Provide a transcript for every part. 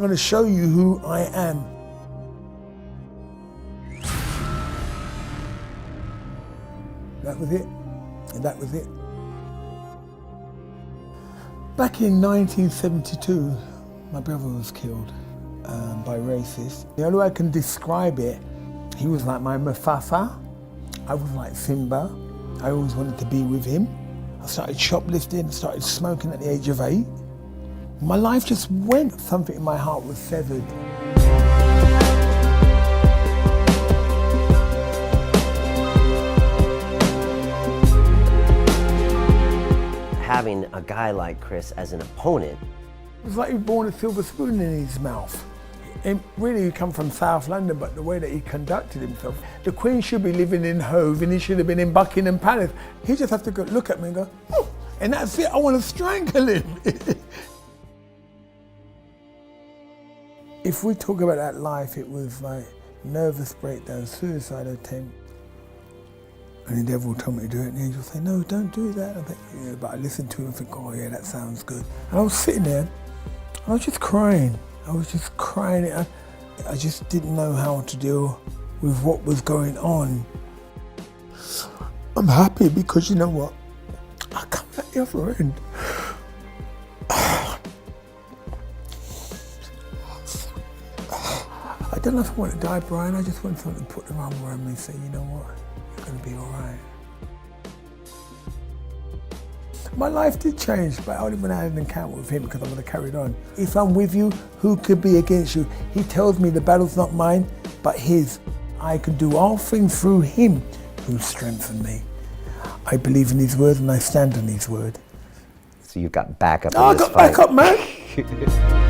going to show you who I am. That was it. And that was it. Back in 1972, my brother was killed by racists. The only way I can describe it, he was like my Mufasa. I was like Simba. I always wanted to be with him. I started shoplifting, started smoking at the age of 8. My life just went. Something in my heart was severed. Having a guy like Chris as an opponent. It was like he was born a silver spoon in his mouth. And really, he come from South London, but the way that he conducted himself, the Queen should be living in Hove and he should have been in Buckingham Palace. He just has to go look at me and go, oh, and that's it, I want to strangle him. If we talk about that life, it was like nervous breakdown, suicide attempt. And the devil told me to do it, and the angel would say, no, don't do that. I think, yeah, but I listened to him and think, oh yeah, that sounds good. And I was sitting there, I was just crying. I was just crying. I just didn't know how to deal with what was going on. I'm happy because you know what? I come out the other end. I don't know if I want to die, Brian. I just want someone to put their arm around me and say, you know what? You're going to be all right. My life did change, but only when I had an encounter with him because I would have carried on. If I'm with you, who could be against you? He tells me the battle's not mine, but his. I can do all things through him who strengthened me. I believe in his word and I stand on his word. So you've got backup Oh, in this I got fight. backup, man.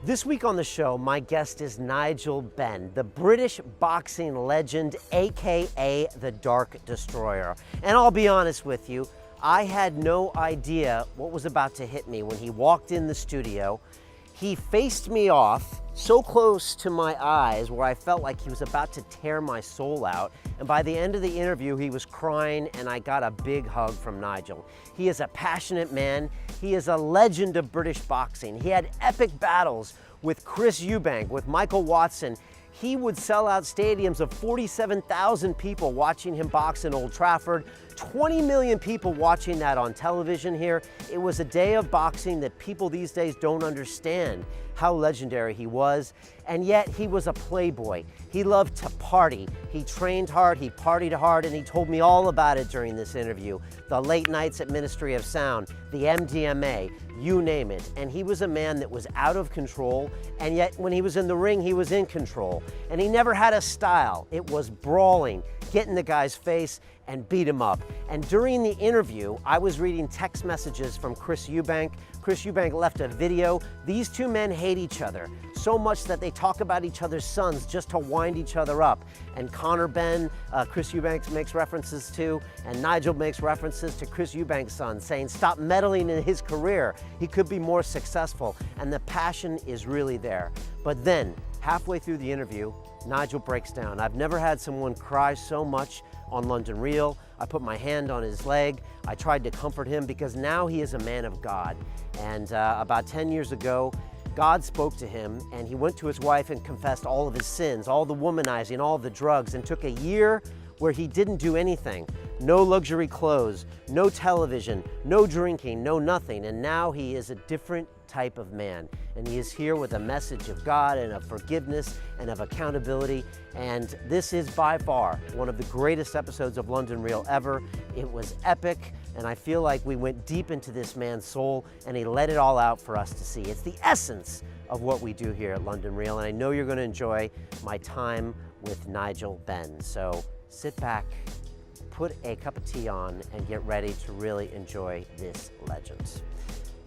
This week on the show, my guest is Nigel Benn, the British boxing legend, AKA the Dark Destroyer. And I'll be honest with you, I had no idea what was about to hit me when he walked in the studio. He faced me off so close to my eyes where I felt like he was about to tear my soul out. And by the end of the interview, he was crying and I got a big hug from Nigel. He is a passionate man. He is a legend of British boxing. He had epic battles with Chris Eubank, with Michael Watson. He would sell out stadiums of 47,000 people watching him box in Old Trafford, 20 million people watching that on television here. It was a day of boxing that people these days don't understand how legendary he was, and yet he was a playboy. He loved to party. He trained hard, he partied hard, and he told me all about it during this interview. The late nights at Ministry of Sound, the MDMA, you name it. And he was a man that was out of control, and yet when he was in the ring, he was in control. And he never had a style. It was brawling, get in the guy's face and beat him up. And during the interview, I was reading text messages from Chris Eubank. Chris Eubank left a video. These two men hate each other so much that they talk about each other's sons just to wind each other up. And Connor Benn, Chris Eubank makes references to, and Nigel makes references to Chris Eubank's son, saying stop meddling in his career. He could be more successful. And the passion is really there. But then, halfway through the interview, Nigel breaks down. I've never had someone cry so much on London Real. I put my hand on his leg. I tried to comfort him because now he is a man of God. And about 10 years ago, God spoke to him and he went to his wife and confessed all of his sins, all the womanizing, all the drugs, and took a year where he didn't do anything. no luxury clothes, no television, no drinking, no nothing. And now he is a different type of man. And he is here with a message of God and of forgiveness and of accountability. And this is by far one of the greatest episodes of London Real ever. It was epic. And I feel like we went deep into this man's soul and he let it all out for us to see. It's the essence of what we do here at London Real. And I know you're going to enjoy my time with Nigel Benn. So sit back, put a cup of tea on, and get ready to really enjoy this legend.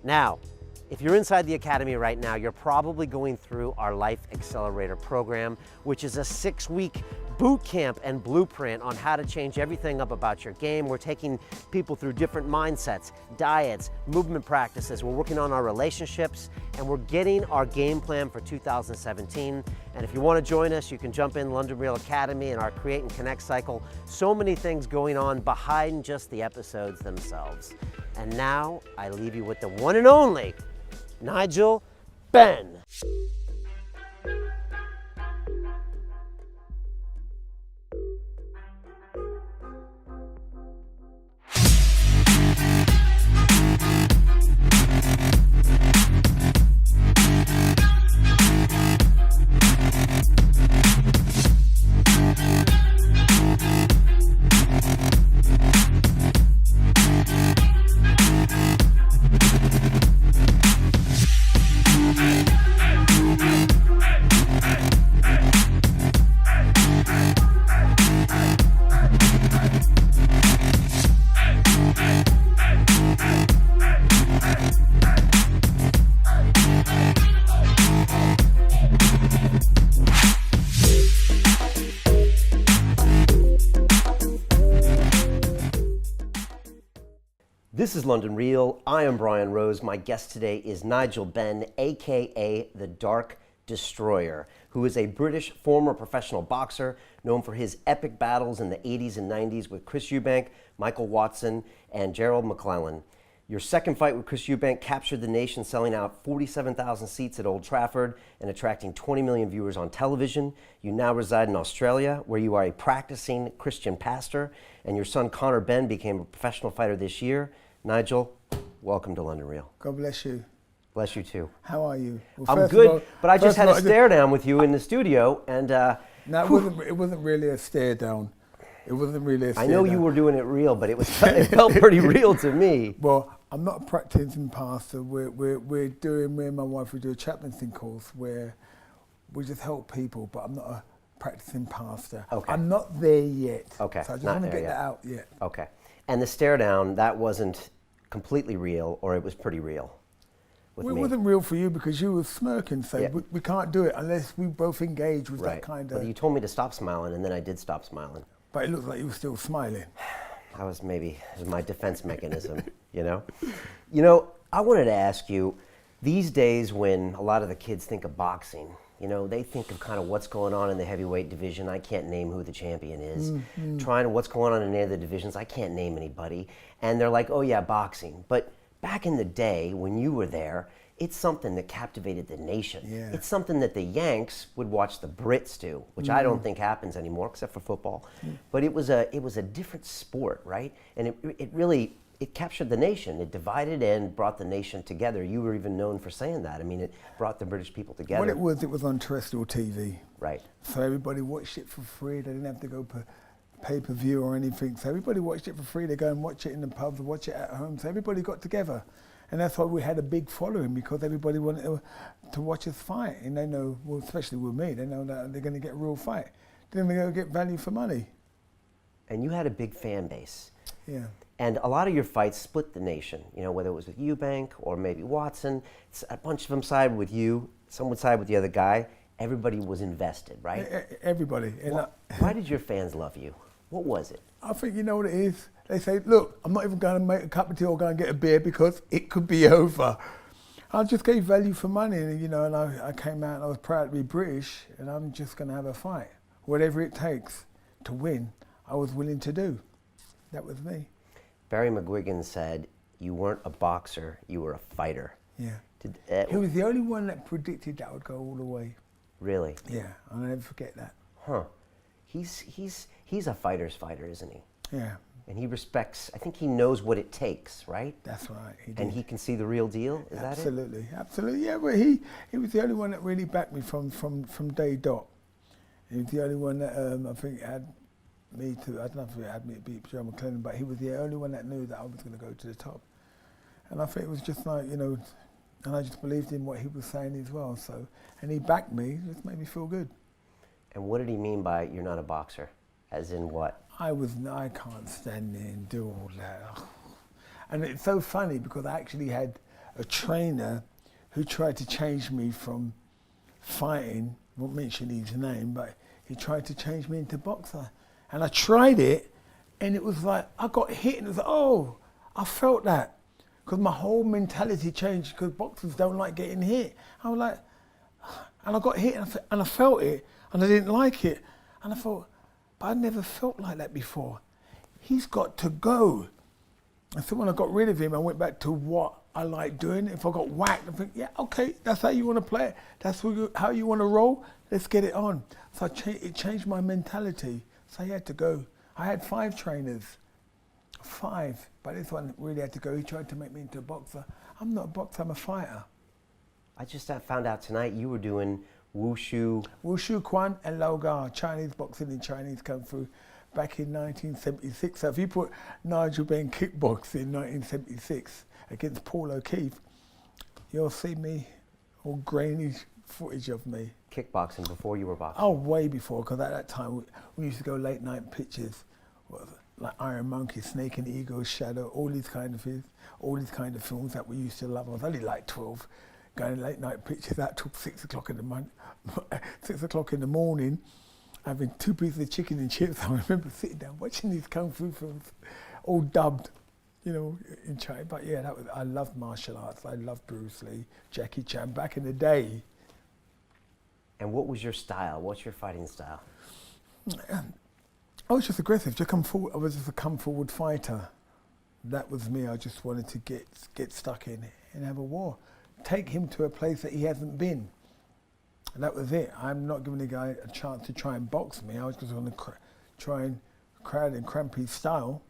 Now, if you're inside the Academy right now, you're probably going through our Life Accelerator program, which is a 6-week boot camp and blueprint on how to change everything up about your game. We're taking people through different mindsets, diets, movement practices. We're working on our relationships, and we're getting our game plan for 2017. And if you want to join us, you can jump in London Real Academy and our Create and Connect cycle. So many things going on behind just the episodes themselves. And now I leave you with the one and only Nigel Benn. This is London Real. I am Brian Rose. My guest today is Nigel Benn, aka the Dark Destroyer, who is a British former professional boxer known for his epic battles in the 80s and 90s with Chris Eubank, Michael Watson, and Gerald McClellan. Your second fight with Chris Eubank captured the nation, selling out 47,000 seats at Old Trafford and attracting 20 million viewers on television. You now reside in Australia, where you are a practicing Christian pastor, and your son Connor Benn became a professional fighter this year. Nigel, welcome to London Real. God bless you. Bless you too. How are you? Well, I'm good, but I just had a stare down with you in the studio, and no, it wasn't really a stare down. It wasn't really a stare I know down. you were doing it real, but it felt pretty real to me. Well, I'm not a practicing pastor. Me and my wife, we do a chaplaincy course where we just help people, but I'm not a practicing pastor. Okay. I'm not there yet. Okay. So I just Not want to there get yet. that out yet. Okay. And the stare down, that wasn't completely real, or it was pretty real with Well, me. it wasn't real for you because you were smirking, so Yeah. we can't do it unless we both engage with Right. that kind Well, of... you told me to stop smiling, and then I did stop smiling. But it looks like you were still smiling. That was maybe my defense mechanism, you know? You know, I wanted to ask you, these days when a lot of the kids think of boxing, you know, they think of kind of what's going on in the heavyweight division. I can't name who the champion is. Trying what's going on in any of the divisions. I can't name anybody. And they're like, oh yeah, boxing. But back in the day when you were there, it's something that captivated the nation. Yeah. It's something that the Yanks would watch the Brits do, which I don't think happens anymore, except for football. But it was a different sport, right? And it really captured the nation. It divided and brought the nation together. You were even known for saying that. I mean, it brought the British people together. What it was on terrestrial TV. Right. So everybody watched it for free. They didn't have to go pay-per-view or anything. So everybody watched it for free. They go and watch it in the pubs, watch it at home. So everybody got together. And that's why we had a big following, because everybody wanted to watch us fight. And they know, well, especially with me, they know that they're going to get a real fight. Then they're going to get value for money. And you had a big fan base. Yeah. And a lot of your fights split the nation, you know, whether it was with Eubank or maybe Watson. A bunch of them sided with you, some would side with the other guy. Everybody was invested, right? Everybody. And Why did your fans love you? What was it? I think you know what it is. They say, look, I'm not even going to make a cup of tea or go and get a beer because it could be over. I just gave value for money, and you know, and I came out and I was proud to be British, and I'm just going to have a fight. Whatever it takes to win, I was willing to do. That was me. Barry McGuigan said, you weren't a boxer, you were a fighter. Yeah. He was the only one that predicted that I would go all the way. Really? Yeah, I'll never forget that. Huh. He's a fighter's fighter, isn't he? Yeah, And he respects, I think he knows what it takes, right? That's right. And he can see the real deal, is that it? Absolutely, absolutely. Yeah, but he was the only one that really backed me from day dot. He was the only one that I think had me to, I don't know if he had me to beat Joe McClellan, but he was the only one that knew that I was going to go to the top. And I think it was just like, you know, and I just believed in what he was saying as well. So, and he backed me, it just made me feel good. And what did he mean by you're not a boxer? As in what? I can't stand there and do all that. And it's so funny because I actually had a trainer who tried to change me from fighting, won't mention his name, but he tried to change me into boxer. And I tried it, and it was like, I got hit, and it was like, oh, I felt that. Because my whole mentality changed, because boxers don't like getting hit. I was like, and I got hit, and I felt it, and I didn't like it. And I thought, but I never felt like that before. He's got to go. And so when I got rid of him, I went back to what I like doing. If I got whacked, I think, yeah, okay, that's how you want to play it. That's how you want to roll. Let's get it on. So it changed my mentality. So I had to go. I had 5 trainers. 5. But this one really had to go. He tried to make me into a boxer. I'm not a boxer, I'm a fighter. I just found out tonight you were doing Wushu. Wushu, Quan, and Logar, Chinese boxing and Chinese Kung Fu, back in 1976. So if you put Nigel Benn kickboxing in 1976 against Paul O'Keefe, you'll see me, all grainy footage of me. Kickboxing before you were boxing? Oh, way before, because at that time we used to go late night pictures, like Iron Monkey, Snake and Eagle, Shadow, all these kind of films that we used to love. I was only like 12. Going late night pictures out till 6 o'clock in the morning, having 2 pieces of chicken and chips. I remember sitting down watching these kung fu films, all dubbed, you know, in China. But yeah, I loved martial arts. I loved Bruce Lee, Jackie Chan back in the day. And what was your style? What's your fighting style? I was just aggressive. I was just a come forward fighter. That was me. I just wanted to get stuck in and have a war. Take him to a place that he hasn't been. And that was it. I'm not giving the guy a chance to try and box me. I was just going to try and crowd and cramp his style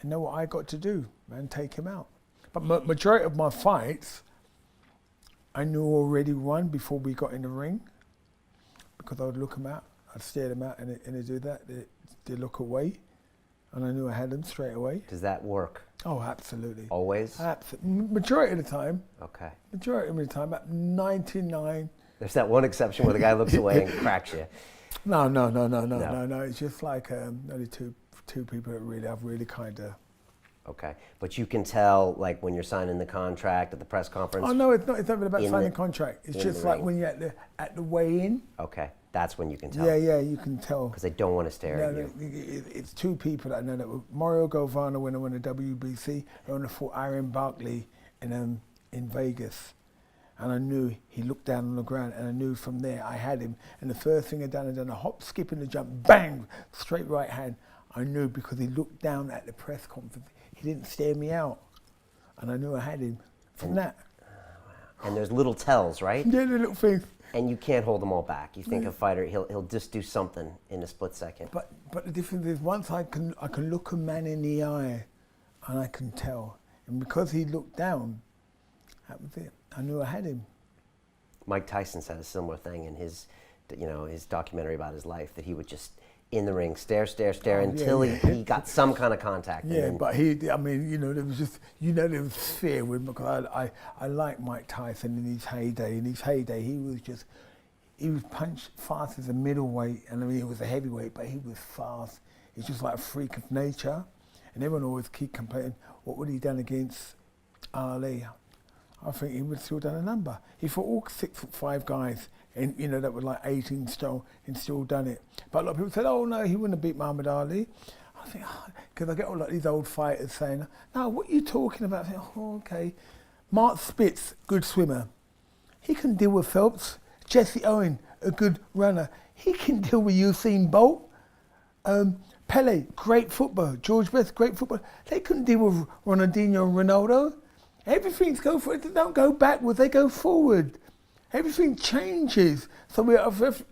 and know what I got to do and take him out. But majority of my fights, I knew already won before we got in the ring, because I would look them out, I'd stare them out, and they do that. They look away, and I knew I had them straight away. Does that work? Oh, absolutely. Always? Majority of the time. Okay. Majority of the time, about 99. There's that one exception where the guy looks away and cracks you. No. It's just like only two people that I've really kind of. Okay, but you can tell, like, when you're signing the contract at the press conference. Oh no, it's not even about signing the contract. It's just like when you're at the weigh-in. Okay, that's when you can tell. Yeah, you can tell. Because they don't want to stare at you. It's 2 people that I know that were Mario Galvano when I won the WBC, and I fought Iron Barkley in Vegas. And I knew he looked down on the ground, and I knew from there I had him. And the first thing I done a hop, skip, and a jump, bang, straight right hand. I knew because he looked down at the press conference. He didn't stare me out, and I knew I had him from that. And there's little tells, right? Yeah, the little things. And you can't hold them all back. You think a fighter, he'll just do something in a split second. But the difference is, once I can look a man in the eye, and I can tell. And because he looked down, that was it. I knew I had him. Mike Tyson said a similar thing in his documentary about his life, that he would just in the ring stare until he got some kind of contact. Yeah, but there was just, there was fear with him, because I like Mike Tyson in his heyday. In his heyday, he was punched fast as a middleweight, and I mean, he was a heavyweight, but he was fast. He's just like a freak of nature. And everyone always keep complaining, what would he done against Ali? I think he would have still done a number. He fought all 6'5" guys, and that were like 18 stone, and still done it. But a lot of people said, oh no, he wouldn't have beat Muhammad Ali. I think, because I get all these old fighters saying, no, what are you talking about? I think, oh, okay. Mark Spitz, good swimmer. He can deal with Phelps. Jesse Owen, a good runner. He can deal with Usain Bolt. Pele, great footballer. George Best, great footballer. They couldn't deal with Ronaldinho and Ronaldo. Everything's go forward. They don't go backwards, they go forward. Everything changes. So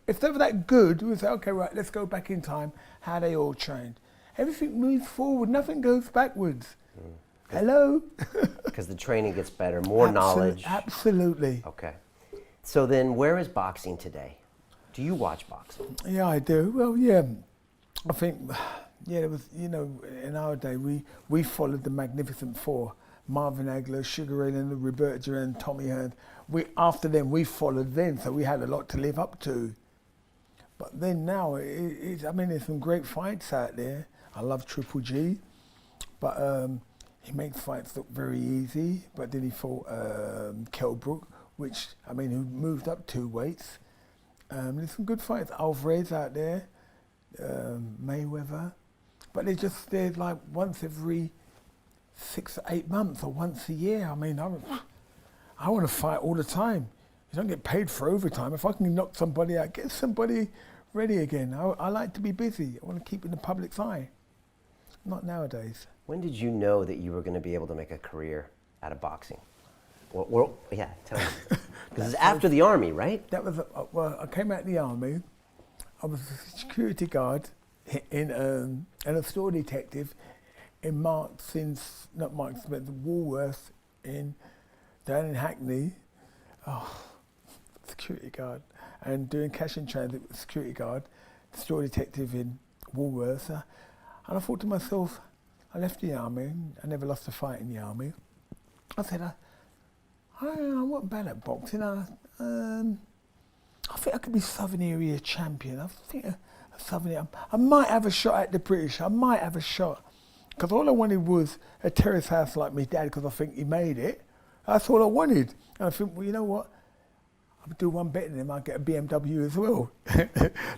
if they were that good, we would say, okay, right, let's go back in time, how they all trained. everything moves forward. Nothing goes backwards. Hello? Because the training gets better, more knowledge. Absolutely. Okay. So then where is boxing today? Do you watch boxing? Yeah, I do. Well, yeah. I think, yeah, there was, you know, in our day, we followed the Magnificent Four. Marvin Hagler, Sugar Ray Leonard, Roberto Duran, Tommy Hearn. After them, we followed them, so we had a lot to live up to. But then now, I mean, there's some great fights out there. I love Triple G, but he makes fights look very easy. But then he fought Kell Brook, which, I mean, who moved up 2 weights. There's some good fights. Alvarez out there, Mayweather. But they're like once every 6 to 8 months or once a year. I mean, I want to fight all the time. You don't get paid for overtime. If I can knock somebody out, get somebody ready again. I like to be busy. I want to keep in the public's eye. Not nowadays. When did you know that you were going to be able to make a career out of boxing? Yeah, tell me. Because it's after the Army, right? That was, well, I came out of the Army. I was a security guard and a store detective in Woolworth down in Hackney. Oh, security guard. And doing cash in transit, security guard, store detective in Woolworth. And I thought to myself, I left the Army. I never lost a fight in the Army. I said, I wasn't bad at boxing. I think I could be Southern Area champion. I think a Southern Area. I might have a shot at the British. I might have a shot. Because all I wanted was a terrace house like my dad, because I think he made it. That's all I wanted. And I think, well, you know what? I'll do one better than him. I'll get a BMW as well.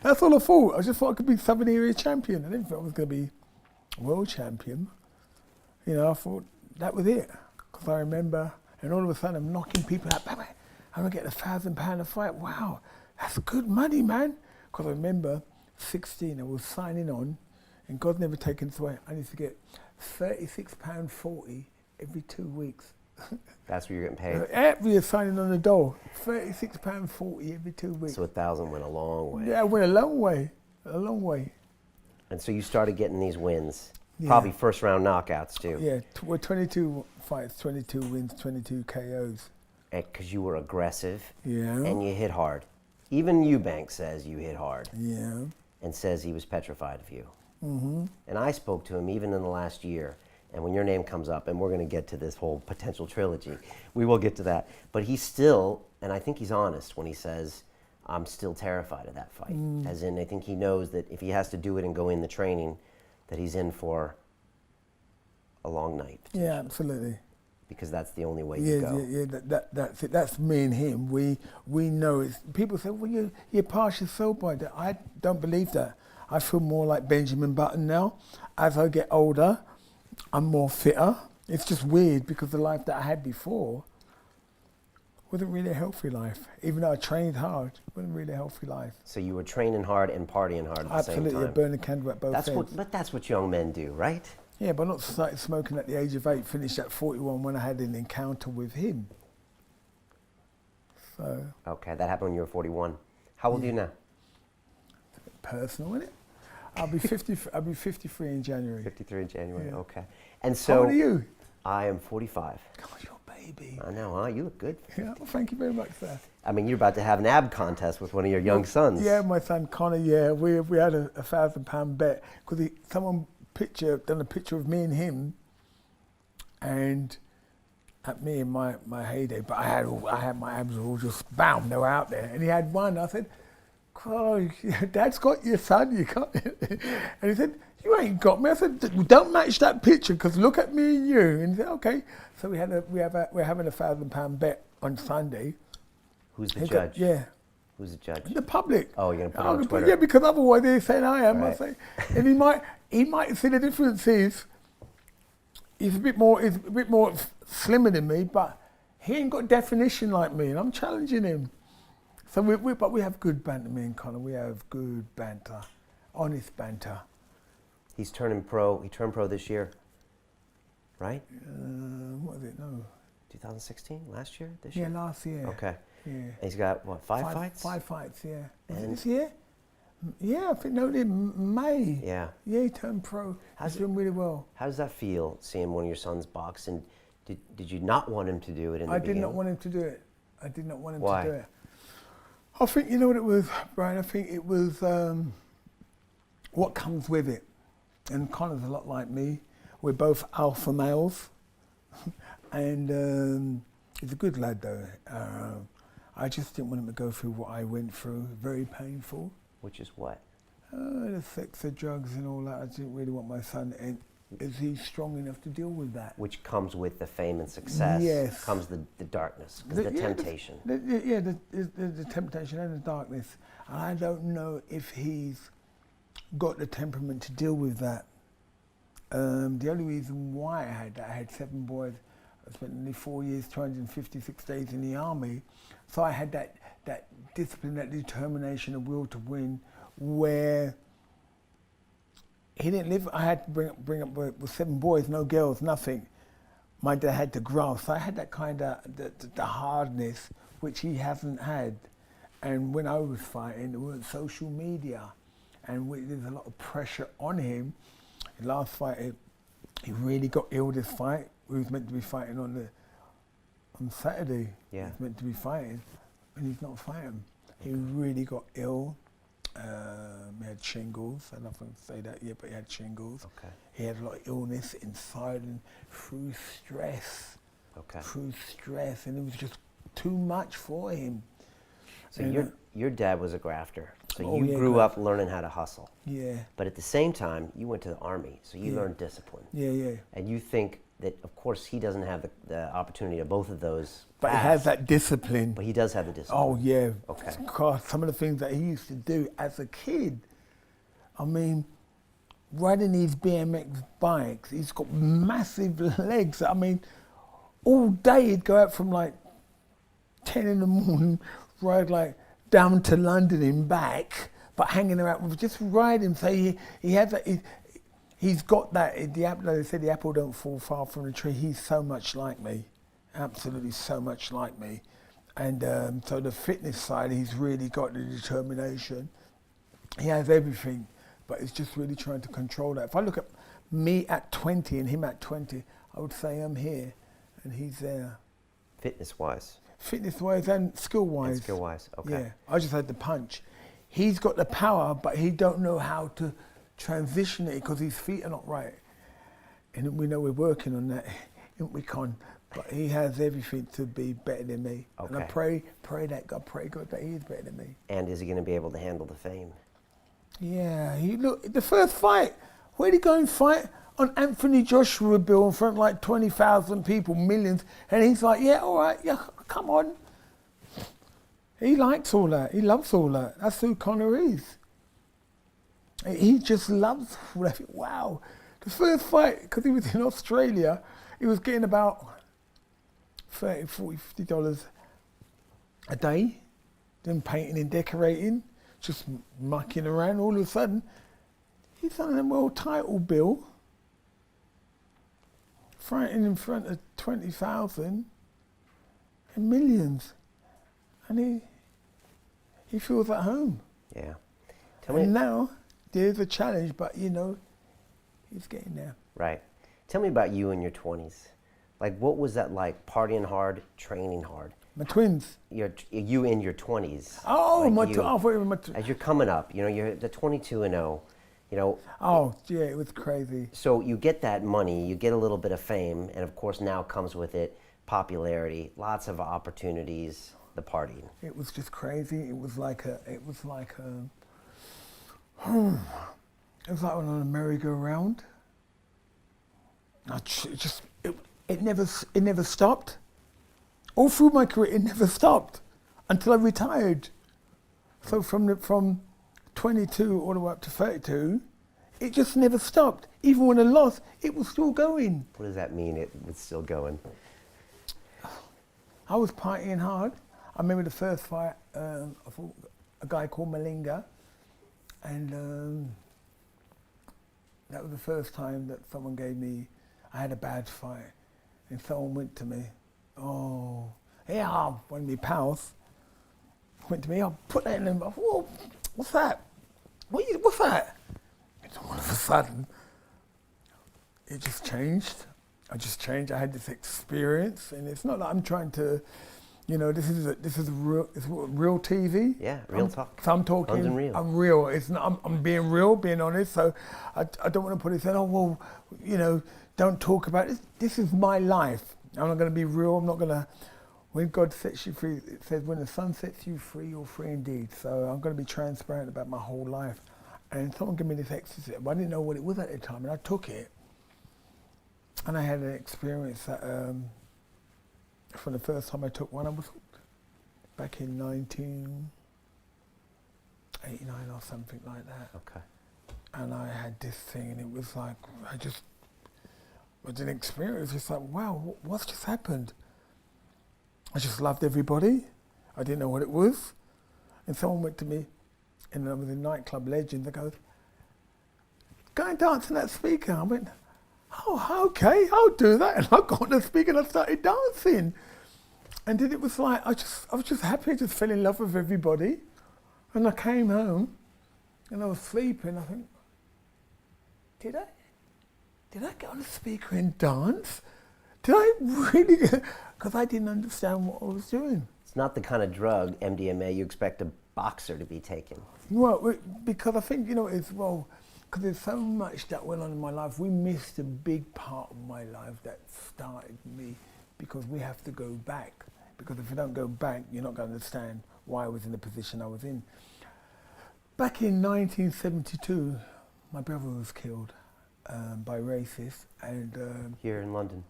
That's all I thought. I just thought I could be Southern Area champion. I didn't think I was going to be world champion. You know, I thought that was it. Because I remember, and all of a sudden I'm knocking people out. I'm going to get £1,000 a fight. Wow, that's good money, man. Because I remember 16, I was signing on, and God's never taken this away. I used to get £36.40 every 2 weeks. That's what you're getting paid? Every year signing on the door, £36.40 every 2 weeks. So 1,000 went a long way. Yeah, it went a long way, a long way. And so you started getting these wins, yeah. Probably first round knockouts too. Yeah, 22 fights, 22 wins, 22 KOs. Because you were aggressive, yeah, and you hit hard. Even Eubank says you hit hard. Yeah. And says he was petrified of you. Mm-hmm. And I spoke to him even in the last year. And when your name comes up, and we're going to get to this whole potential trilogy, we will get to that. But he's still, and I think he's honest when he says, I'm still terrified of that fight. As in, I think he knows that if he has to do it and go in the training, that he's in for a long night. Yeah, absolutely. Because that's the only way you go. Yeah, that's it. That's me and him. We know it. People say, well, you're partial soul boy. I don't believe that. I feel more like Benjamin Button now. As I get older, I'm more fitter. It's just weird because the life that I had before wasn't really a healthy life. Even though I trained hard, it wasn't really a healthy life. So you were training hard and partying hard at the same time. Absolutely, burn the candle at both ends. But that's what young men do, right? Yeah, but not started smoking at the age of 8, finished at 41 when I had an encounter with him. So. Okay, that happened when you were 41. How old are you now? It's a bit personal, isn't it? I'll be 50. I'll be 53 in January. 53 in January. Yeah. Okay. And so. How old are you? I am 45. God, you're a baby. I know, huh? You look good. Yeah, well, thank you very much, sir. I mean, you're about to have an ab contest with one of your young sons. Yeah, my son Connor. Yeah, we had a £1,000 bet because someone done a picture of me and him, and at me in my heyday. But I had my abs all just bam, they were out there, and he had one. I said, "Oh, Dad's got your son. You got it." And he said, "You ain't got me." I said, "Don't match that picture because look at me and you." And he said, "Okay." So we're having a £1,000 bet on Sunday. Who's the judge? Yeah. Who's the judge? The public. Oh, you're gonna put it on Twitter? Yeah, because otherwise they're saying I am. Right. I say, and he might see the difference is he's a bit more slimmer than me, but he ain't got definition like me, and I'm challenging him. So but we have good banter, me and Connor. We have good banter, honest banter. He's turning pro. He turned pro this year, right? What is it? No. 2016? Last year? This year? Yeah, last year. Okay. Yeah. And he's got, what, five fights? 5 fights, yeah. And this year? Yeah, I think no, in May. Yeah. Yeah, he turned pro. He's doing really well. How does that feel, seeing one of your sons box? And did you not want him to do it in the beginning? I did not want him to do it. I did not want him Why? to do it. I think, you know what it was, Brian? I think it was what comes with it. And Connor's a lot like me. We're both alpha males. And he's a good lad, though. I just didn't want him to go through what I went through. Very painful. Which is what? The sex, the drugs and all that. I didn't really want my son. And is he strong enough to deal with that? Which comes with the fame and success. Yes. Comes the darkness, the temptation. The temptation and the darkness. And I don't know if he's got the temperament to deal with that. The only reason why I had 7 boys. I spent nearly 4 years, 256 days in the army. So I had that discipline, that determination, a will to win, where he didn't live. I had to bring up with 7 boys, no girls, nothing. My dad had to grasp. So I had that kind of the hardness, which he hasn't had. And when I was fighting, there weren't social media, and there's a lot of pressure on him. The last fight, he really got ill. This fight, we was meant to be fighting on Saturday. Yeah. He was meant to be fighting, and he's not fighting. He really got ill. He had shingles. I don't know if I can say that yet, but he had shingles. Okay. He had a lot of illness inside and through stress. Okay. Through stress, and it was just too much for him. So And, your dad was a grafter. So Oh, you yeah, grew graft. up learning how to hustle. Yeah, But at the same time, you went to the army, so you Yeah. learned discipline. yeah. And you think that, of course, he doesn't have the opportunity of both of those. But he fast, has that discipline. But he does have the discipline. Oh yeah. Okay. God, some of the things that he used to do as a kid. I mean, riding these BMX bikes, he's got massive legs. I mean, all day he'd go out from like 10 in the morning, ride like down to London and back, but hanging around with just riding. So he has that. He's got that. The apple, they say the apple don't fall far from the tree. He's so much like me, absolutely so much like me. And so the fitness side, he's really got the determination. He has everything, but it's just really trying to control that. If I look at me at 20 and him at 20, I would say I'm here and he's there. Fitness-wise. Fitness-wise and skill-wise. And skill-wise, okay. Yeah, I just had the punch. He's got the power, but he don't know how to transition it because his feet are not right. And we know we're working on that, and we can't. But he has everything to be better than me. Okay. And I pray God that he is better than me. And is he going to be able to handle the fame? Yeah, look, the first fight, where'd he go and fight? On Anthony Joshua Bill in front of like 20,000 people, millions. And he's like, yeah, all right, yeah, come on. He likes all that. He loves all that. That's who Connor is. He just loves all that. Wow. The first fight, because he was in Australia, he was getting about $30, $40, $50 a day, then painting and decorating, just mucking around. All of a sudden, he's on a world title bill, fighting in front of 20,000 and millions. And he feels at home. Yeah. And now, there's a challenge, but you know, he's getting there. Right. Tell me about you in your 20s. Like, what was that like, partying hard, training hard? My twins. You in your 20s. Oh, like as you're coming up, you know, you're the 22-0, you know. Oh, yeah, it was crazy. So you get that money, you get a little bit of fame, and of course now comes with it popularity, lots of opportunities, the partying. It was just crazy. It was like on a merry-go-round. It never stopped. All through my career, it never stopped until I retired. So from 22 all the way up to 32, it just never stopped. Even when I lost, it was still going. What does that mean, it was still going? I was partying hard. I remember the first fight, I fought a guy called Malinga, and that was the first time that someone I had a bad fight, and someone went to me, oh, yeah, one of my pals went to me, I'll put that in him, whoa, what's that? What's that? And all of a sudden, it just changed. I just changed. I had this experience, and it's not that I'm trying to, this is real TV. Yeah, real talk. So I'm talking. London real. I'm real. It's not. I'm being real, being honest. So I don't want to put it saying, oh well, don't talk about it. This is my life. I'm not going to be real. I'm not going to. When God sets you free, it says, when the sun sets you free, you're free indeed. So I'm going to be transparent about my whole life. And someone gave me this ecstasy. I didn't know what it was at the time, and I took it. And I had an experience that, from the first time I took one, I was hooked. Back in 1989 or something like that. Okay. And I had this thing, and it was like, it was an experience. It's like, wow, what's just happened? I just loved everybody. I didn't know what it was. And someone went to me, and I was in nightclub legend, they goes, go and dance on that speaker. I went, oh, okay, I'll do that. And I got on the speaker and I started dancing. And then it was like, I was just happy, I just fell in love with everybody. And I came home and I was sleeping. I think, did I get on the speaker and dance? Did I really? Because I didn't understand what I was doing. It's not the kind of drug, MDMA, you expect a boxer to be taking. Well, because I think, because there's so much that went on in my life. We missed a big part of my life that started me, because we have to go back. Because if you don't go back, you're not going to understand why I was in the position I was in. Back in 1972, my brother was killed by racists. And here in London?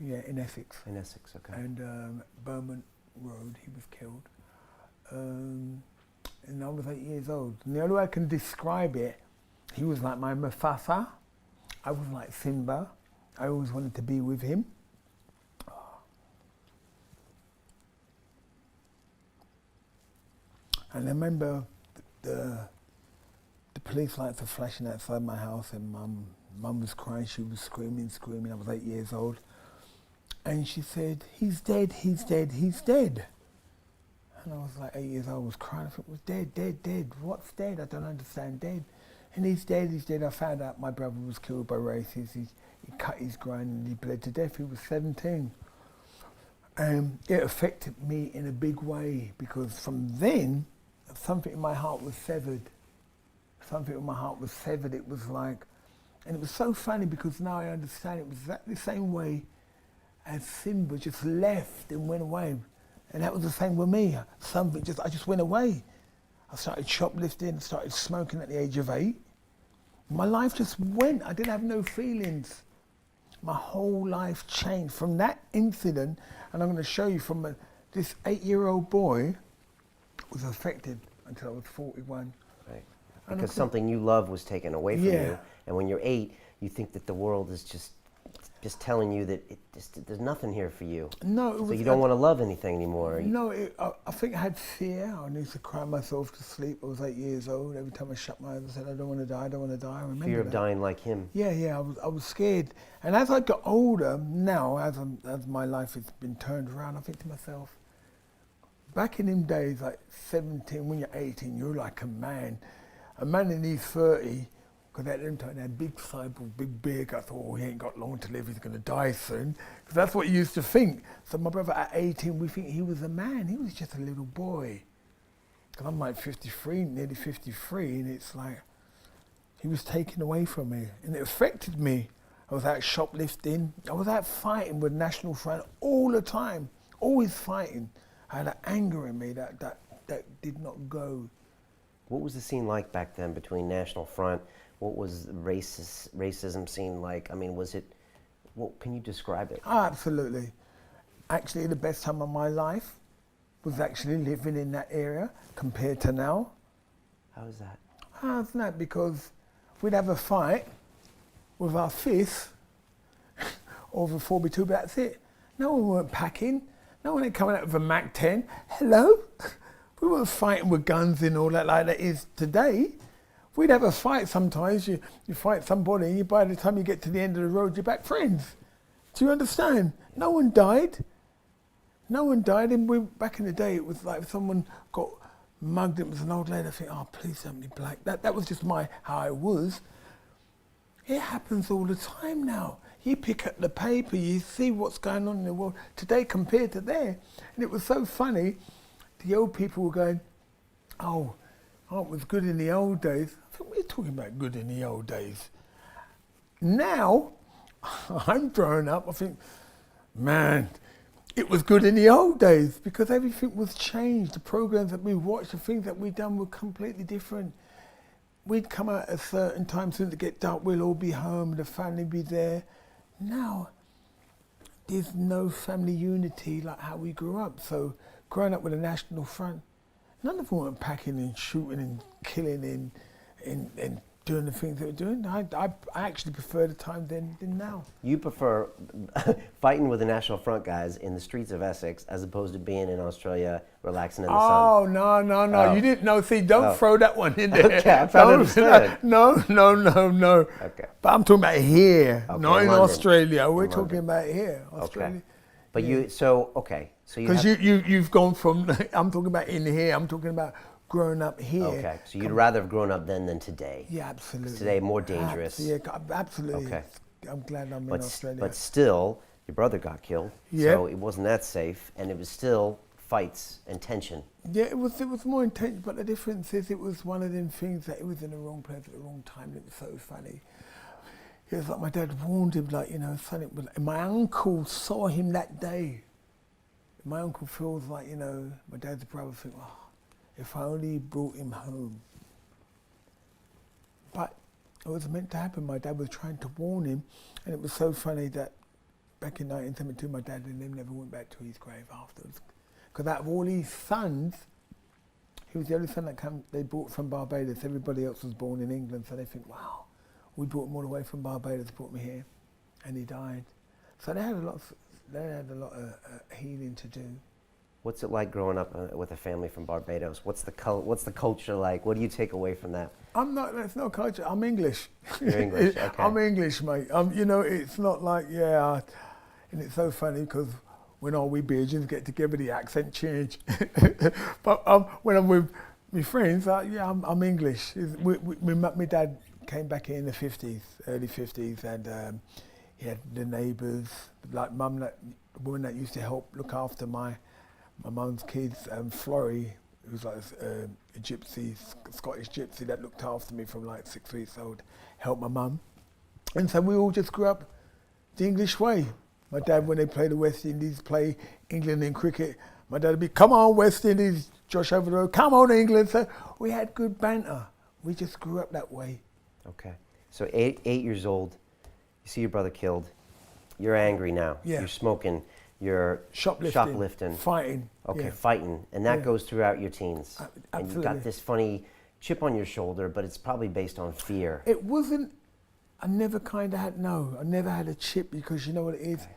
Yeah, in Essex. In Essex, okay. And Beaumont Road, he was killed. And I was 8 years old. And the only way I can describe it, he was like my Mufasa. I was like Simba. I always wanted to be with him. And I remember the police lights were flashing outside my house, and Mum was crying. She was screaming. I was 8 years old. And she said, he's dead, he's dead, he's dead. And I was like 8 years old, I was crying. I thought, was dead. What's dead? I don't understand dead. And he's dead. I found out my brother was killed by racists. He cut his groin and he bled to death. He was 17. It affected me in a big way, because from then, something in my heart was severed. It was like, and it was so funny, because now I understand it was exactly the same way as Simba just left and went away. And that was the same with me. I just went away. I started shoplifting, started smoking at the age of 8. My life just went. I didn't have no feelings. My whole life changed from that incident. And I'm going to show you from this 8-year-old boy was affected until I was 41. Right. Because something you love was taken away from you. And when you're 8, you think that the world is just telling you that there's nothing here for you. No, so you don't want to love anything anymore. No, I think I had fear. I used to cry myself to sleep. I was 8 years old. Every time I shut my eyes, I said, I don't want to die, I don't want to die. I remember fear of dying like him. Yeah, I was scared. And as I got older, now, as my life has been turned around, I think to myself, back in them days, like 17, when you're 18, you're like a man. A man in his 30, because at them time they had big cyborg, big beard. I thought, he ain't got long to live, he's going to die soon. Because that's what you used to think. So my brother at 18, we think he was a man. He was just a little boy. Because I'm like 53, nearly 53, and it's like, he was taken away from me. And it affected me. I was out shoplifting. I was out fighting with National Front all the time. Always fighting. I had an anger in me that did not go. What was the scene like back then between National Front? What was the racism scene like? I mean, can you describe it? Oh, absolutely. Actually, the best time of my life was actually living in that area compared to now. How is that? How's that? Because we'd have a fight with our fists over 4x2, but that's it. No one weren't packing. No one ain't coming out with a Mac 10. Hello? We weren't fighting with guns and all that like that is today. We'd have a fight sometimes. You fight somebody, and by the time you get to the end of the road, you're back friends. Do you understand? No one died. And back in the day, it was like if someone got mugged him as an old lady. I think, oh, please don't be black. That was just how I was. It happens all the time now. You pick up the paper, you see what's going on in the world today compared to there. And it was so funny. The old people were going, oh, it was good in the old days. I think we're talking about good in the old days. Now, I'm growing up, I think, man, it was good in the old days because everything was changed. The programs that we watched, the things that we done were completely different. We'd come out at a certain time, soon to get dark, we'll all be home, the family be there. Now, there's no family unity like how we grew up. So, growing up with a National Front, none of them were packing and shooting and killing and doing the things they were doing. I actually prefer the time than now. You prefer fighting with the National Front guys in the streets of Essex as opposed to being in Australia relaxing in the sun? Oh, no. Oh. You didn't know. See, don't throw that one in there. Okay, I'm trying to understand. No. Okay. But I'm talking about here, Okay, not in London. Australia. We're In talking about here, Australia. Okay. But so Because you've gone from, I'm talking about in here, I'm talking about growing up here. Okay, so you'd rather have grown up then than today? Yeah, absolutely. Today more dangerous? Absolutely. Okay. I'm glad I'm in Australia. But still, your brother got killed, so it wasn't that safe, and it was still fights and tension. Yeah, it was more intense, but the difference is it was one of them things that it was in the wrong place at the wrong time. It was so funny. It was like my dad warned him, like, son, it was, and my uncle saw him that day. My uncle feels like, my dad's brother think, oh, if I only brought him home. But it was meant to happen. My dad was trying to warn him, and it was so funny that back in 1972, my dad and them never went back to his grave afterwards. Because out of all his sons, he was the only son that they brought from Barbados. Everybody else was born in England, so they think, wow, we brought him all the way from Barbados, brought him here, and he died. So they had a lot of healing to do. What's it like growing up with a family from Barbados? What's the culture like? What do you take away from that? It's not culture. I'm English. You're English, okay. I'm English, mate. It's not like, and it's so funny because when all we Belgians get together, the accent change. But when I'm with my friends, I'm English. My dad came back here in the 50s, early 50s, and he had the neighbours, like Mum, the woman that used to help look after my mum's kids, Florrie, who was like a gypsy, Scottish gypsy that looked after me from like 6 weeks old, helped my mum. And so we all just grew up the English way. My dad, when they play the West Indies, play England in cricket, my dad would be, come on West Indies, Josh over the road, come on England. So we had good banter. We just grew up that way. Okay. So 8 years old, you see your brother killed. You're angry now. Yeah. You're smoking. You're shoplifting. Fighting. Okay, yeah. Fighting. And that goes throughout your teens. Absolutely. And you've got this funny chip on your shoulder, but it's probably based on fear. It wasn't, I never had a chip because you know what it is? Okay.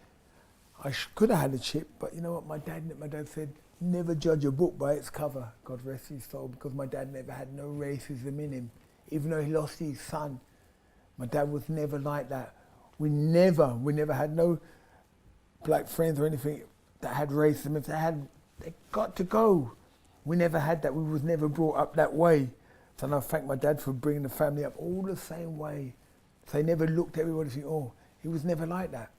I could have had a chip, but you know what my dad said, never judge a book by its cover, God rest his soul, because my dad never had no racism in him. Even though he lost his son, my dad was never like that. We never had no black friends or anything that had racism. If they got to go. We never had that. We was never brought up that way. So I thank my dad for bringing the family up all the same way. So he never looked at everybody and think, oh, he was never like that.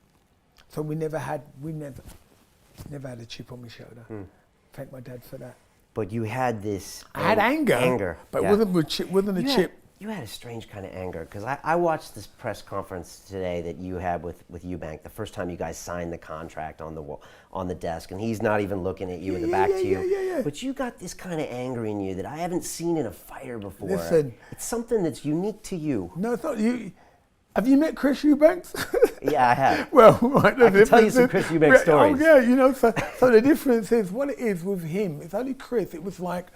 So we never had a chip on my shoulder. Thank my dad for that. But you had this... I had anger. But it wasn't a chip. You had a strange kind of anger, because I watched this press conference today that you had with Eubank, the first time you guys signed the contract on the desk, and he's not even looking at you in the back to you. Yeah. But you got this kind of anger in you that I haven't seen in a fighter before. Listen. It's something that's unique to you. No, it's not you. Have you met Chris Eubanks? Yeah, I have. Well, right, I can tell you some Chris Eubanks stories. Oh, yeah, so the difference is, what it is with him, it's only Chris, it was like,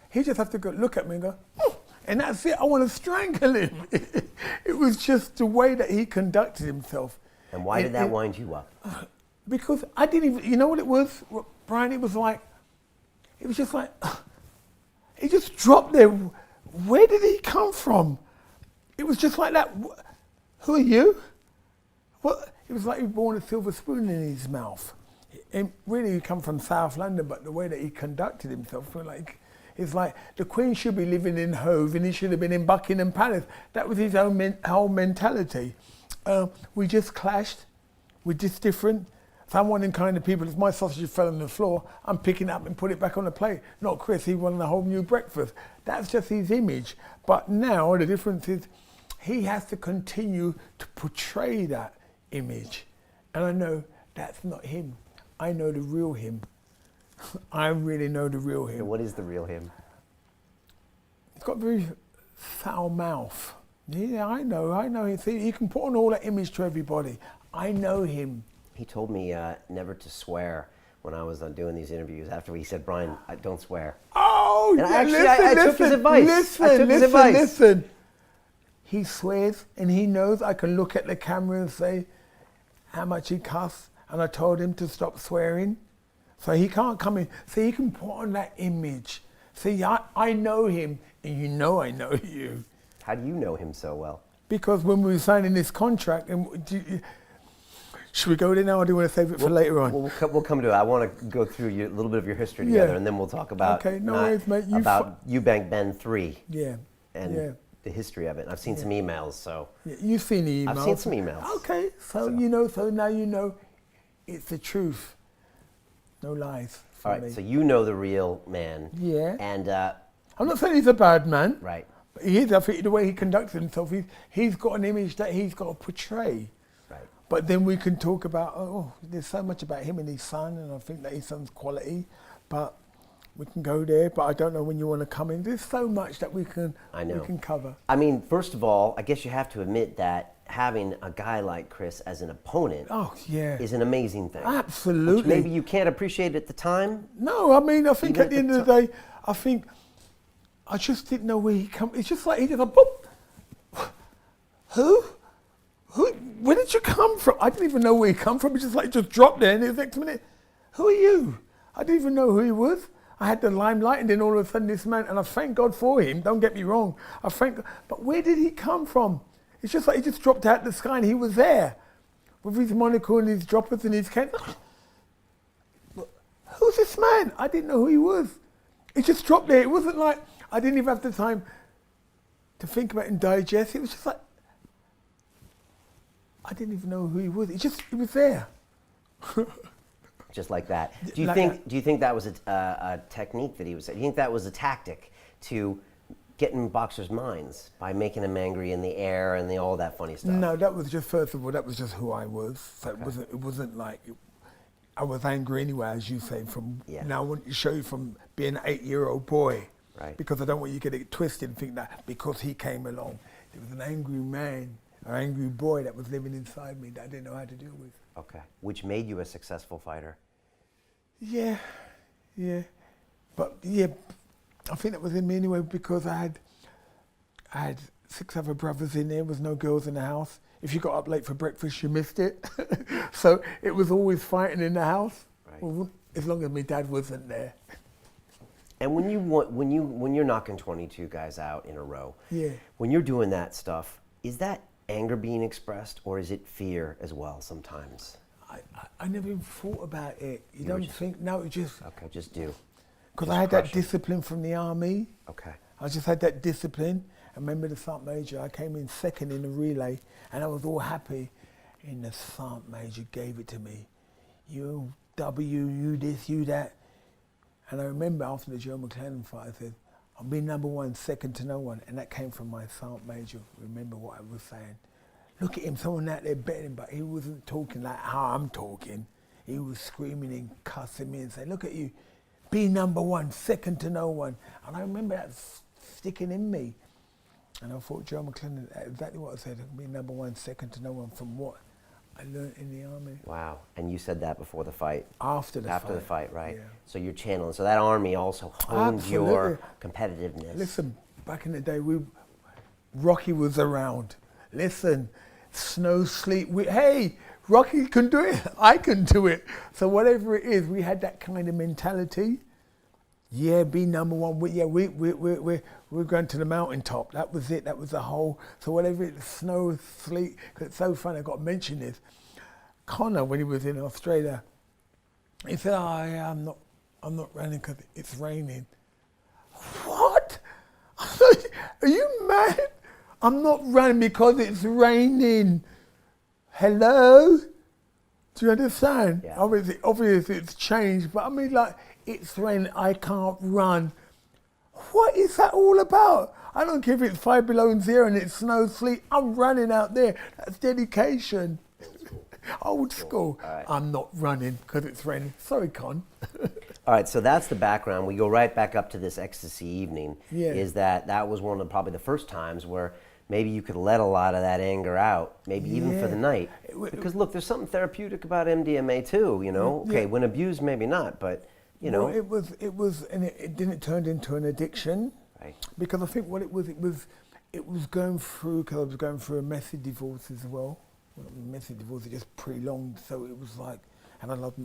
he just have to go look at me and go, and that's it, I want to strangle him. It was just the way that he conducted himself. And why did that wind you up? Because I didn't even, you know what it was, Brian? It was just like, he just dropped there. Where did he come from? It was just like that. Who are you? What? It was like he was born a silver spoon in his mouth. really he come from South London, but the way that he conducted himself, I feel like it's like the Queen should be living in Hove and he should have been in Buckingham Palace. That was his own whole mentality. We just clashed. We're just different. So I'm one of the kind of people, if my sausage fell on the floor, I'm picking it up and put it back on the plate. Not Chris, he wanted a whole new breakfast. That's just his image. But now the difference is he has to continue to portray that image. And I know that's not him. I know the real him. I really know the real him. And what is the real him? He's got a very foul mouth. Yeah, I know. See, he can put on all that image to everybody. I know him. He told me never to swear when I was doing these interviews. After he said, Brian, don't swear. Oh, and yeah, I took his advice. Listen. He swears and he knows I can look at the camera and say how much he cussed, and I told him to stop swearing. So he can't come in. See, he can put on that image. See, I know him, and you know I know you. How do you know him so well? Because when we were signing this contract, and should we go there now, or do you want to save it for later on? We'll come to it. I want to go through a little bit of your history together, and then we'll talk about worries, mate. About Eubank Ben 3. Yeah. And the history of it. And I've seen some emails, so. Yeah, you've seen the emails. I've seen some emails. Okay, so now you know it's the truth. No lies. All right, so you know the real man. Yeah. And I'm not saying he's a bad man. Right. But he is. I think the way he conducts himself, he's got an image that he's got to portray. Right. But then we can talk about, there's so much about him and his son, and I think that his son's quality. But we can go there, but I don't know when you want to come in. There's so much that we can cover. I mean, first of all, I guess you have to admit that having a guy like Chris as an opponent is an amazing thing. Absolutely. Which maybe you can't appreciate at the time. No, I mean, I think at the end of the day, I just didn't know where he come. It's just like he did a boop. Who? Where did you come from? I didn't even know where he come from. He just dropped there, and the next minute, who are you? I didn't even know who he was. I had the limelight, and then all of a sudden this man, and I thank God for him, don't get me wrong. But where did he come from? It's just like he just dropped out of the sky and he was there with his monocle and his droppers and his cane. Who's this man? I didn't know who he was. He just dropped there. It wasn't like, I didn't even have the time to think about it and digest. It was just like, I didn't even know who he was. He was there. Just like that. Do you like think that was a technique that he was saying? Do you think that was a tactic to get in boxers' minds by making them angry in the air and all that funny stuff? No, that was just, first of all, that was just who I was. So it wasn't like, I was angry anyway, as you say, now I want to show you from being an 8-year-old boy. Right. Because I don't want you to get it twisted and think that because he came along, there was an angry man, an angry boy that was living inside me that I didn't know how to deal with. Okay. Which made you a successful fighter. Yeah. But I think that was in me anyway, because I had 6 other brothers in there, was no girls in the house. If you got up late for breakfast, you missed it. So it was always fighting in the house, right. As long as my dad wasn't there. And when you're knocking 22 guys out in a row, when you're doing that stuff, is that anger being expressed, or is it fear as well sometimes? I never even thought about it. You don't think? No, it just... Okay, just do. Because I had that discipline from the army. Okay. I just had that discipline. I remember the sergeant major, I came in second in the relay, and I was all happy. And the sergeant major gave it to me. You W, you this, you that. And I remember after the Joe McClellan fight, I said, I'll be number 1, second to no one. And that came from my sergeant major. Remember what I was saying. Look at him, someone out there betting, but he wasn't talking like how I'm talking. He was screaming and cussing me and saying, look at you, be number 1, second to no one. And I remember that sticking in me. And I thought, Joe McClellan, exactly what I said, be number 1, second to no one, from what I learned in the army. Wow, and you said that before the fight? After the fight, right. Yeah. So you're channeling, so that army also honed your competitiveness. Listen, back in the day, Rocky was around. Listen, snow, sleet, hey, Rocky can do it, I can do it. So whatever it is, we had that kind of mentality. Yeah, be number 1. We're going to the mountaintop. That was it. That was the whole. So whatever it is, snow, sleet. Cause it's so funny. I got to mention this. Connor, when he was in Australia, He said, oh, yeah, I'm not running because it's raining. What? I thought, are you mad? I'm not running because it's raining. Hello? Do you understand? Yeah. Obviously it's changed, but I mean, like, it's raining, I can't run. What is that all about? I don't care if it's 5 below 0 and it snows, sleet. I'm running out there. That's dedication. Old school. All right. I'm not running because it's raining. Sorry, Con. All right, so that's the background. We go right back up to this ecstasy evening. Yeah. Is that was one of probably the first times where maybe you could let a lot of that anger out, maybe even for the night. Because look, there's something therapeutic about MDMA too, you know? Okay, when abused, maybe not, but you know. Well, it was, and it didn't turn into an addiction. Right. Because I think what it was going through, because I was going through a messy divorce as well. Messy divorce, it just prolonged, so it was like, and I loved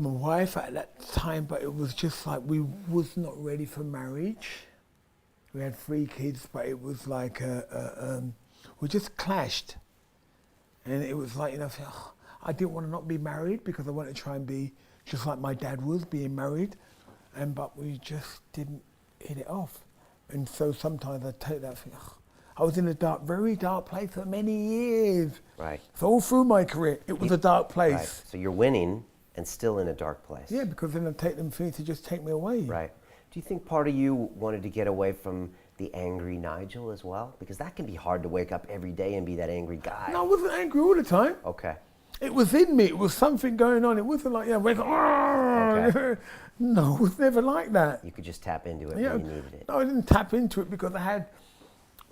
my wife at that time, but it was just like we was not ready for marriage. We had 3 kids, but it was like we just clashed, and it was like, you know, I didn't want to not be married because I wanted to try and be just like my dad was being married, but we just didn't hit it off, and so sometimes I take that thing. I was in a very dark place for many years. Right. So all through my career, it was a dark place. Right. So you're winning and still in a dark place. Yeah, because then I take them things to just take me away. Right. Do you think part of you wanted to get away from the angry Nigel as well? Because that can be hard to wake up every day and be that angry guy. No, I wasn't angry all the time. Okay. It was in me. It was something going on. It wasn't like, yeah, wake up. Okay. No, it was never like that. You could just tap into it when you needed it. No, I didn't tap into it because I had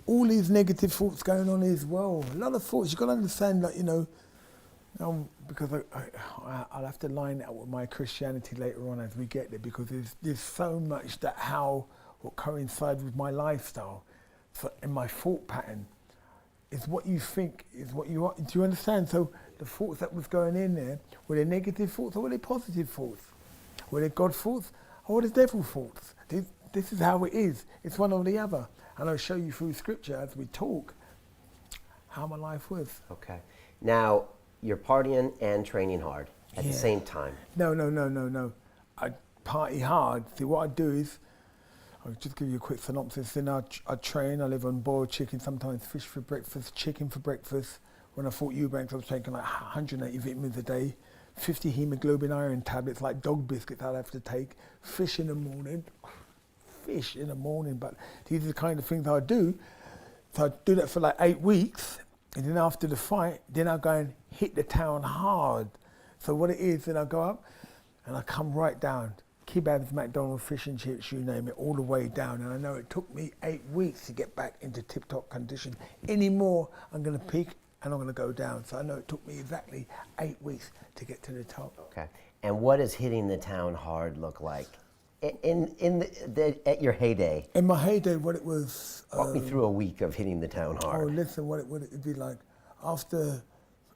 all these negative thoughts going on as well. A lot of thoughts. You've got to understand that, you know, because I'll have to line it out with my Christianity later on as we get there, because there's so much that what coincides with my lifestyle and my thought pattern is what you think is what you are. Do you understand? So the thoughts that was going in there, were they negative thoughts or were they positive thoughts? Were they God thoughts or were they devil thoughts? This is how it is. It's one or the other. And I'll show you through scripture as we talk how my life was. Okay. Now, you're partying and training hard at the same time. No. I party hard. See, what I do is, I'll just give you a quick synopsis. Then I train. I live on boiled chicken, sometimes fish for breakfast, chicken for breakfast. When I fought Eubanks, I was taking like 180 vitamins a day, 50 hemoglobin iron tablets, like dog biscuits I'd have to take, fish in the morning, but these are the kind of things I do. So I do that for like 8 weeks, and then after the fight, then I go and hit the town hard. So what it is, then I go up, and I come right down. Kebabs, McDonald's, fish and chips, you name it, all the way down. And I know it took me 8 weeks to get back into tip-top condition. Anymore, I'm going to peak and I'm going to go down. So I know it took me exactly 8 weeks to get to the top. Okay. And what does hitting the town hard look like at your heyday? In my heyday, what it was... Walk me through a week of hitting the town hard. Oh, listen, what it'd be like after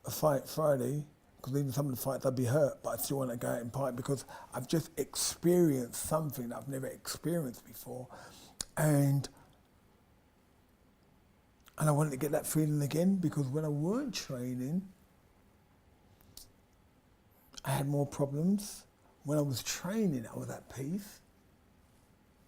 a fight Friday, because even some of the fights I'd be hurt, but I still want to go out and party because I've just experienced something that I've never experienced before. And I wanted to get that feeling again, because when I weren't training, I had more problems. When I was training, I was at peace.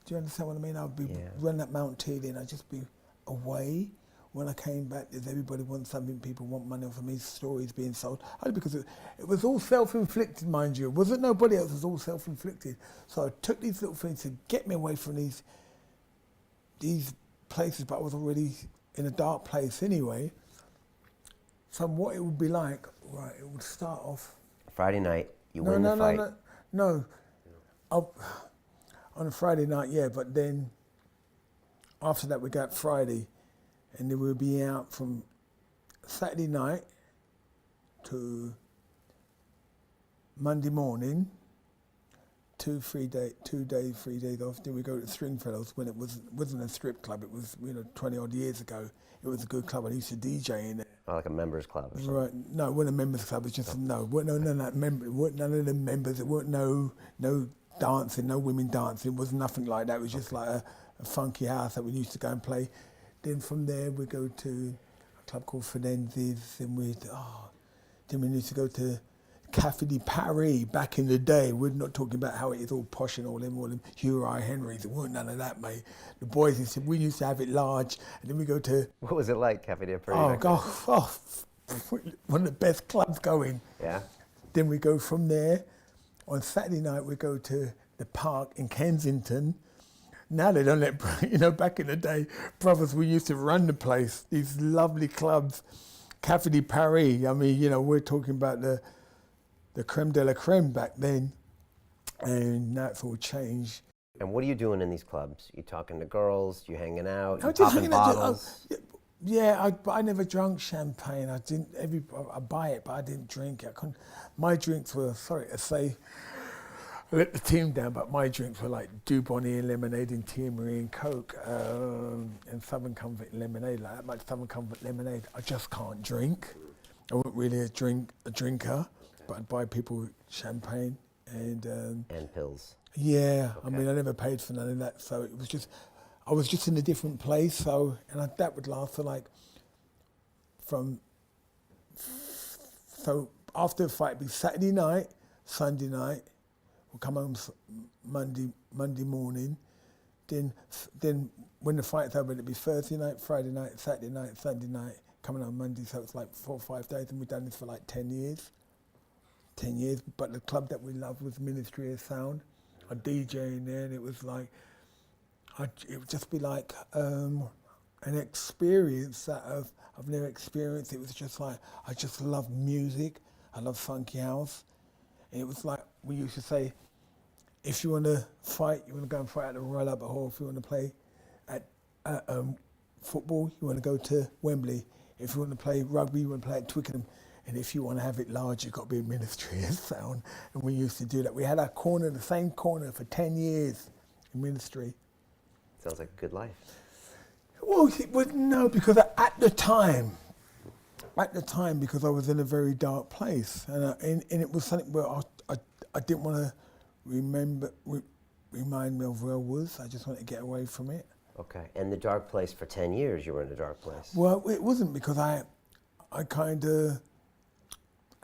Do you understand what I mean? I'd be running up Mount Teeling, I'd just be away. When I came back, there's everybody wants something, people want money for me, stories being sold. Only because it was all self-inflicted, mind you. It wasn't nobody else, it was all self-inflicted. So I took these little things to get me away from these places, but I was already in a dark place anyway. So what it would be like, right, it would start off... Friday night, you win the fight. No. On a Friday night, yeah, but then after that we got Friday, and then we'll be out from Saturday night to Monday morning, 3 days off. Then we go to Stringfellows when it wasn't a strip club. It was 20 odd years ago. It was a good club. I used to DJ in it. Oh, like a members club or something. Right. No, it wasn't a members club. It was just none of the members. It weren't no dancing, no women dancing. It was nothing like that. It was just like a funky house that we used to go and play. Then from there we go to a club called Fidenz's, and then we used to go to Cafe de Paris back in the day. We're not talking about how it is all posh and all them Hugh I. Henrys. There weren't none of that, mate. The boys used to, we used to have it large, and then we go to... What was it like, Cafe de Paris? Oh, God, one of the best clubs going. Yeah. Then we go from there. On Saturday night, we go to the park in Kensington. Now they don't let, back in the day, brothers, we used to run the place, these lovely clubs. Cafe de Paris, I mean, we're talking about the creme de la creme back then, and now it's all changed. And what are you doing in these clubs? You talking to girls? You hanging out? You I'm just popping hanging out. bottles? But I never drank champagne. I buy it, but I didn't drink it. My drinks were, sorry to say, I let the team down, but my drinks were like Dubonnet and lemonade and Tia Marie and Coke and Southern Comfort lemonade, like that much Southern Comfort lemonade. I just can't drink. I wasn't really a drinker, but I'd buy people champagne and pills. Yeah, Okay. I mean, I never paid for none of that, so it was just, I was just in a different place, that would last for so after the fight, it'd be Saturday night, Sunday night, we'll come home Monday morning, then when the fight's over, it'd be Thursday night, Friday night, Saturday night, Sunday night, coming home Monday, so it's like 4 or 5 days, and we've done this for like 10 years. 10 years, but the club that we loved was Ministry of Sound. A DJ in there, and it was like, it would just be like an experience that I've never experienced. It was just like, I just love music. I love funky house. And it was like, we used to say, if you want to fight, you want to go and fight at the Royal Albert Hall. If you want to play at football, you want to go to Wembley. If you want to play rugby, you want to play at Twickenham. And if you want to have it large, you've got to be a Ministry of Sound. And we used to do that. We had our corner, the same corner, for 10 years in Ministry. Sounds like a good life. Well, no, because at the time, because I was in a very dark place, and it was something where I didn't want to remind me of where I was. I just wanted to get away from it. Okay, and the dark place for 10 years, you were in a dark place. Well, it wasn't, because I kind of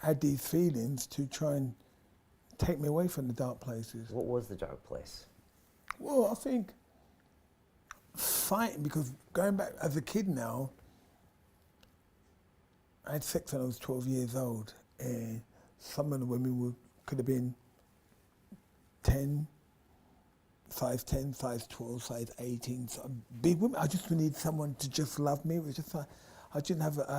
had these feelings to try and take me away from the dark places. What was the dark place? Well, I think fighting, because going back as a kid now, I had sex when I was 12 years old, and some of the women could have been 10, size 10, size 12, size 18, so big women. I just needed someone to just love me. It was just like, I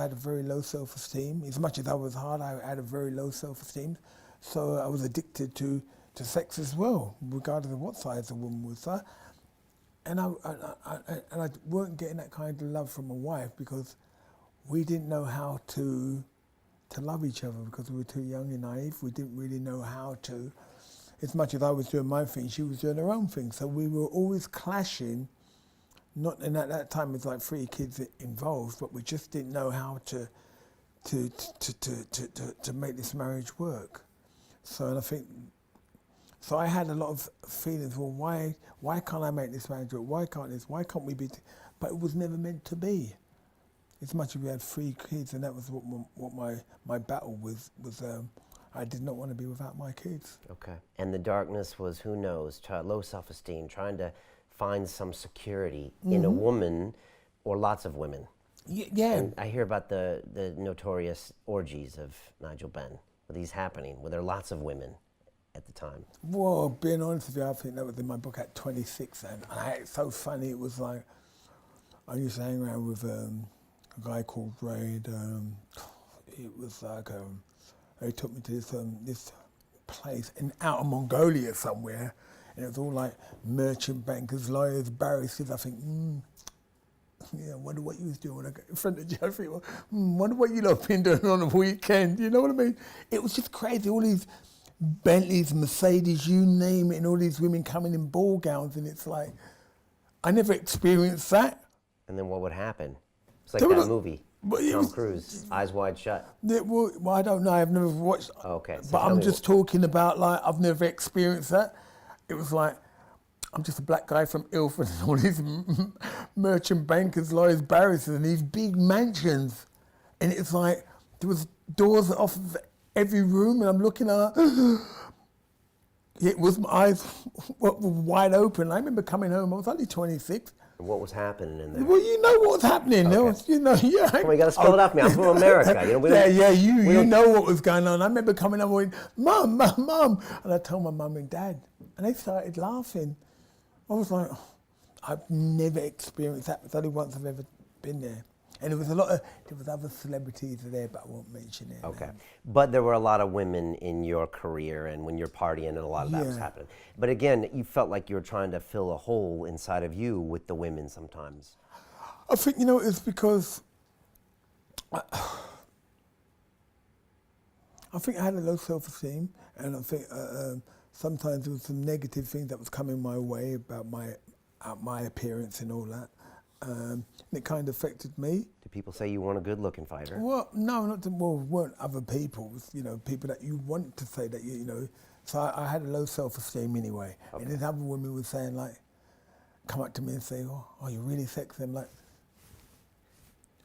had a very low self-esteem. As much as I was hard, I had a very low self-esteem. So I was addicted to sex as well, regardless of what size the woman was. And I weren't getting that kind of love from my wife, because we didn't know how to love each other, because we were too young and naive. We didn't really know how to. As much as I was doing my thing, she was doing her own thing. So we were always clashing. And at that time, it was like 3 kids involved, but we just didn't know how to make this marriage work. So I had a lot of feelings. Well, why can't I make this marriage work? Why can't we be? But it was never meant to be. As much as we had 3 kids, and that was what my battle was. I did not want to be without my kids. Okay. And the darkness was, who knows, low self-esteem, trying to find some security in a woman or lots of women. Yeah. And I hear about the notorious orgies of Nigel Benn. Were these happening? Were there lots of women at the time? Well, being honest with you, I think that was in my book at 26, and it's so funny. It was like, I used to hang around with a guy called Ray. It was like, he took me to this place out of Mongolia somewhere, and it was all like merchant bankers, lawyers, barristers. I think, yeah, I wonder what you was doing when I got in front of Jeffrey. Wonder what you lot been doing on the weekend. You know what I mean? It was just crazy. All these Bentleys, Mercedes, you name it, and all these women coming in ball gowns, and it's like, I never experienced that. And then what would happen? It's like that movie, Tom Cruise, Eyes Wide Shut. Well, I don't know. I've never watched. Oh, okay. So but I'm just talking about, like, I've never experienced that. It was like, I'm just a black guy from Ilford, and all these merchant bankers, lawyers, barristers, and these big mansions. And it's like, there was doors off of every room, and I'm looking at her. It was, my eyes were wide open. I remember coming home, I was only 26. What was happening in there? Well, you know what was happening. Okay. There was, yeah. Come on, you got to spell it out for me. I'm from America. You know what was going on. I remember coming home and going, Mum, Mum, Mum. And I told my mum and dad, and they started laughing. I was like, I've never experienced that. It's only once I've ever been there. And there was other celebrities there, but I won't mention it. Okay. But there were a lot of women in your career and when you're partying and a lot of that was happening. But again, you felt like you were trying to fill a hole inside of you with the women sometimes. I think, it's because I think I had a low self-esteem, and I think sometimes there was some negative things that was coming my way about my appearance and all that. And it kind of affected me. Do people say you weren't a good-looking fighter? Well, no, weren't other people. People that you want to say that So I had a low self-esteem anyway. Okay. And then other women were saying come up to me and say, "Oh, you're really sexy." I'm like,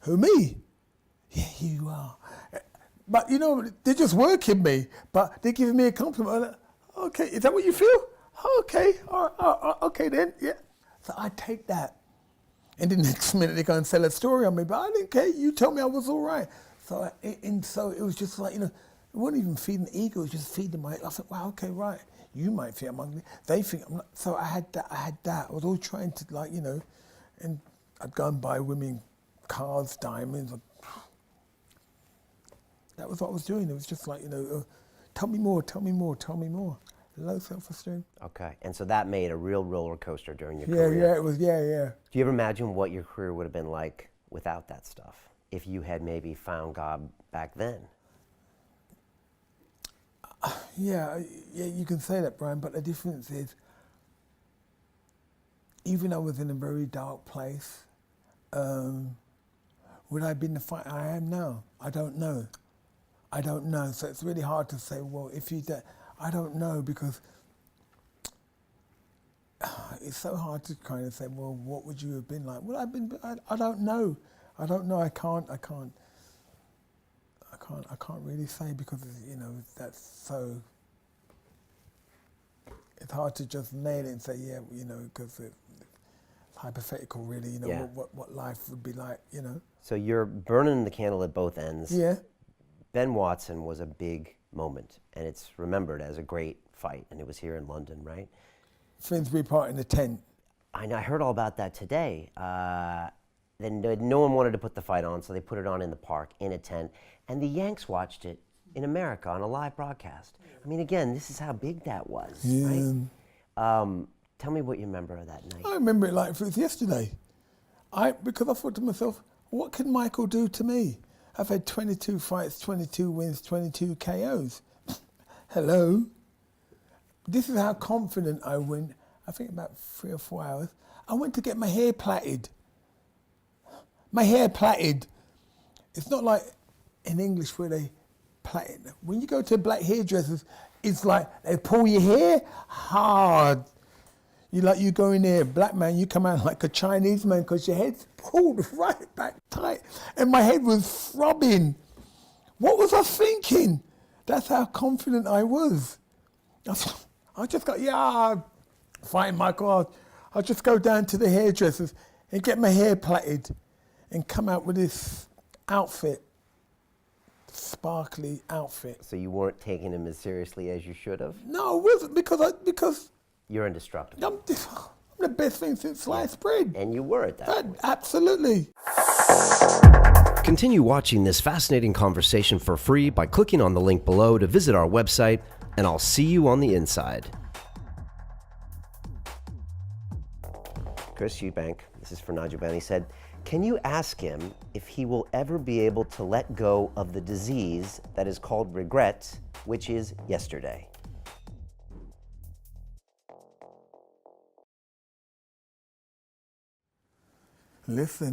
"Who, me?" "Yeah, you are." But they're just working me. But they're giving me a compliment. I'm like, "Okay, is that what you feel? Okay, all right, okay then, yeah." So I take that. And the next minute they go and sell a story on me, but I didn't care. You told me I was all right. So it was just like, it wasn't even feeding the ego, it was just feeding my, I thought, wow, okay, right. You might think I'm ugly. They think I'm not. So I had that. I was all trying to and I'd go and buy women cars, diamonds. That was what I was doing. It was just like, tell me more, tell me more, tell me more. Low self-esteem. Okay, and so that made a real roller coaster during your career. Yeah, it was, yeah. Do you ever imagine what your career would have been like without that stuff? If you had maybe found God back then? Yeah, you can say that, Brian, but the difference is, even though I was in a very dark place, would I have been the fighter I am now? I don't know. So it's really hard to say, well, if you did, I don't know, because it's so hard to kind of say, well, what would you have been like? Well, I don't know. I can't really say, because, that's so, it's hard to just nail it and say, yeah, because it's hypothetical, really, what life would be like, So you're burning the candle at both ends. Yeah. Ben Watson was a big moment, and it's remembered as a great fight, and it was here in London, right? Finsbury Park in the tent. I know, I heard all about that today. Then no one wanted to put the fight on, so they put it on in the park, in a tent, and the Yanks watched it in America on a live broadcast. I mean, again, this is how big that was, right? Tell me what you remember of that night. I remember it like if it was yesterday. Because I thought to myself, what can Michael do to me? I've had 22 fights, 22 wins, 22 KOs. Hello. This is how confident I went. I think about 3 or 4 hours. I went to get my hair plaited. My hair plaited. It's not like in English where they plait it. When you go to black hairdressers, it's like they pull your hair hard. You go in there, black man, you come out like a Chinese man because your head's pulled right back tight. And my head was throbbing. What was I thinking? That's how confident I was. I just got, fine, Michael, I'll just go down to the hairdressers and get my hair plaited and come out with this outfit, sparkly outfit. So you weren't taking him as seriously as you should have? No, it wasn't, because you're indestructible. I'm the best thing since sliced bread. And you were at that point. Absolutely. Continue watching this fascinating conversation for free by clicking on the link below to visit our website, and I'll see you on the inside. Chris Eubank, this is for Nigel Benn. He said, can you ask him if he will ever be able to let go of the disease that is called regret, which is yesterday? Listen.